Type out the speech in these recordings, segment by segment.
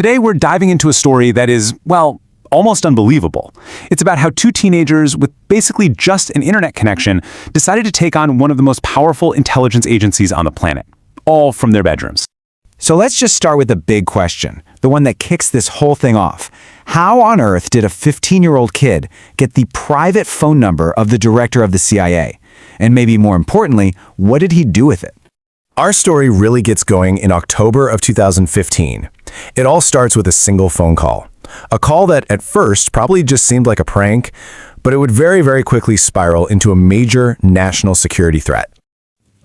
Today we're diving into a story that is, well, almost unbelievable. It's about how two teenagers with basically just an internet connection decided to take on one of the most powerful intelligence agencies on the planet, all from their bedrooms. So let's just start with the big question, the one that kicks this whole thing off. How on earth did a 15-year-old kid get the private phone number of the director of the CIA? And maybe more importantly, what did he do with it? Our story really gets going in October of 2015. It all starts with a single phone call. A call that at first probably just seemed like a prank, but it would very, very quickly spiral into a major national security threat.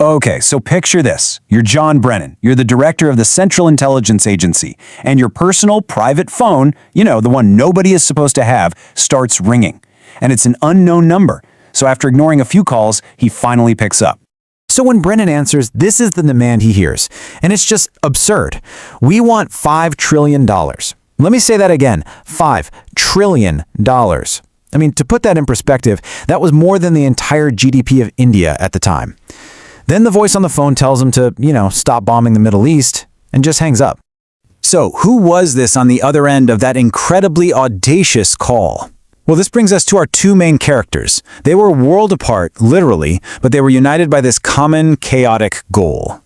Okay, so picture this. You're John Brennan. You're the director of the Central Intelligence Agency, and your personal private phone, the one nobody is supposed to have, starts ringing. And it's an unknown number. So after ignoring a few calls, he finally picks up. So when Brennan answers, this is the demand he hears. And it's just absurd. We want $5 trillion. Let me say that again, $5 trillion. I mean, to put that in perspective, that was more than the entire GDP of India at the time. Then the voice on the phone tells him to, stop bombing the Middle East and just hangs up. So who was this on the other end of that incredibly audacious call? Well, this brings us to our two main characters. They were a world apart, literally, but they were united by this common, chaotic goal.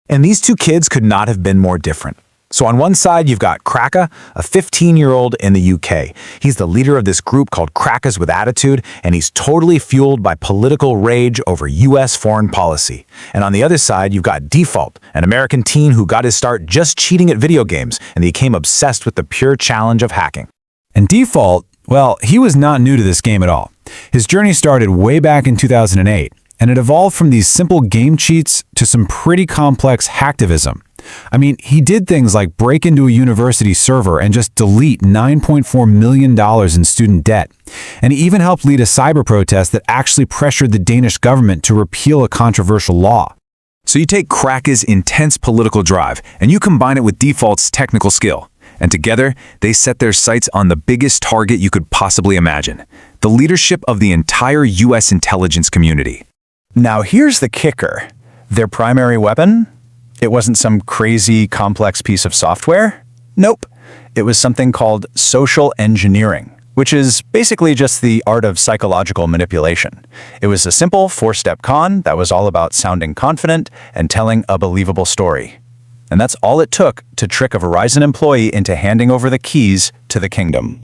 And these two kids could not have been more different. So on one side, you've got Kraka, a 15-year-old in the UK. He's the leader of this group called Crackers with Attitude, and he's totally fueled by political rage over US foreign policy. And on the other side, you've got Default, an American teen who got his start just cheating at video games and became obsessed with the pure challenge of hacking. And Default, well, he was not new to this game at all. His journey started way back in 2008, and it evolved from these simple game cheats to some pretty complex hacktivism. I mean, he did things like break into a university server and just delete $9.4 million in student debt. And he even helped lead a cyber protest that actually pressured the Danish government to repeal a controversial law. So you take Kraka's intense political drive and you combine it with Default's technical skill. And together, they set their sights on the biggest target you could possibly imagine, the leadership of the entire US intelligence community. Now here's the kicker. Their primary weapon? It wasn't some crazy, complex piece of software. Nope. It was something called social engineering, which is basically just the art of psychological manipulation. It was a simple four-step con that was all about sounding confident and telling a believable story. And that's all it took to trick a Verizon employee into handing over the keys to the kingdom.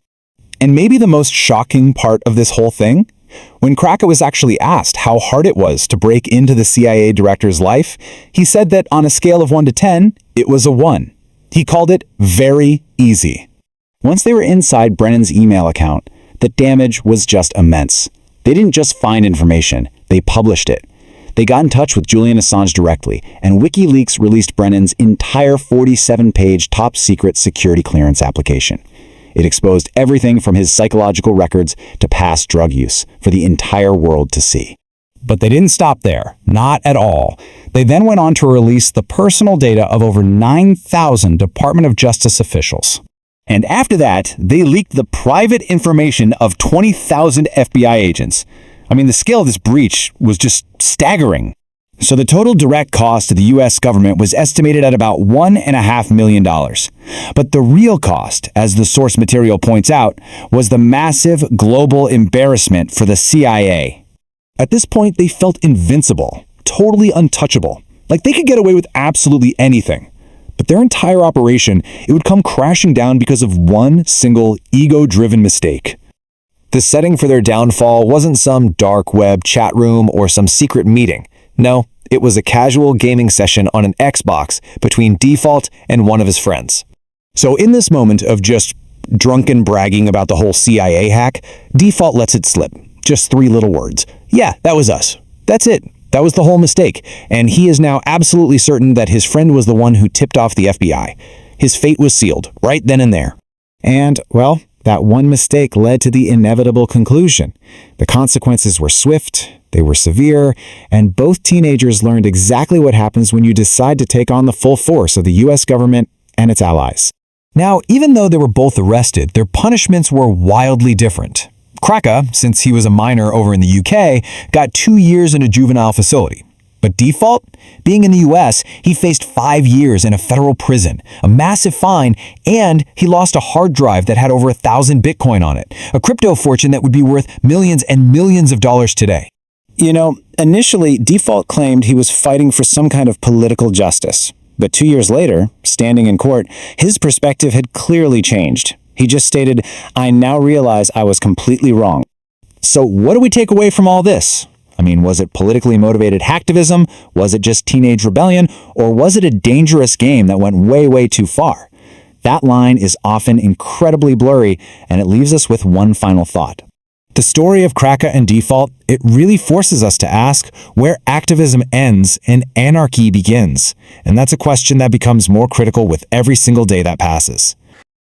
And maybe the most shocking part of this whole thing? When Kraka was actually asked how hard it was to break into the CIA director's life, he said that on a scale of 1 to 10, it was a 1. He called it very easy. Once they were inside Brennan's email account, the damage was just immense. They didn't just find information, they published it. They got in touch with Julian Assange directly, and WikiLeaks released Brennan's entire 47-page top-secret security clearance application. It exposed everything from his psychological records to past drug use for the entire world to see. But they didn't stop there, not at all. They then went on to release the personal data of over 9,000 Department of Justice officials. And after that, they leaked the private information of 20,000 FBI agents. I mean, the scale of this breach was just staggering. So the total direct cost to the U.S. government was estimated at about $1.5 million. But the real cost, as the source material points out, was the massive global embarrassment for the CIA. At this point, they felt invincible, totally untouchable, like they could get away with absolutely anything. But their entire operation, it would come crashing down because of one single ego-driven mistake. The setting for their downfall wasn't some dark web chat room or some secret meeting. No, it was a casual gaming session on an Xbox between Default and one of his friends. So in this moment of just drunken bragging about the whole CIA hack, Default lets it slip. Just 3 little words. Yeah, that was us. That's it. That was the whole mistake. And he is now absolutely certain that his friend was the one who tipped off the FBI. His fate was sealed, right then and there. And, well, that one mistake led to the inevitable conclusion. The consequences were swift, they were severe, and both teenagers learned exactly what happens when you decide to take on the full force of the US government and its allies. Now, even though they were both arrested, their punishments were wildly different. Kraka, since he was a minor over in the UK, got 2 years in a juvenile facility. But But Default? Being in the US, he faced 5 years in a federal prison, a massive fine, and he lost a hard drive that had over 1,000 Bitcoin on it, a crypto fortune that would be worth millions and millions of dollars today. You know, initially, Default claimed he was fighting for some kind of political justice. But 2 years later, standing in court, his perspective had clearly changed. He just stated, "I now realize I was completely wrong." So what do we take away from all this? I mean, was it politically motivated hacktivism? Was it just teenage rebellion? Or was it a dangerous game that went way, way too far? That line is often incredibly blurry, and it leaves us with one final thought. The story of Kraka and Default, it really forces us to ask where activism ends and anarchy begins. And that's a question that becomes more critical with every single day that passes.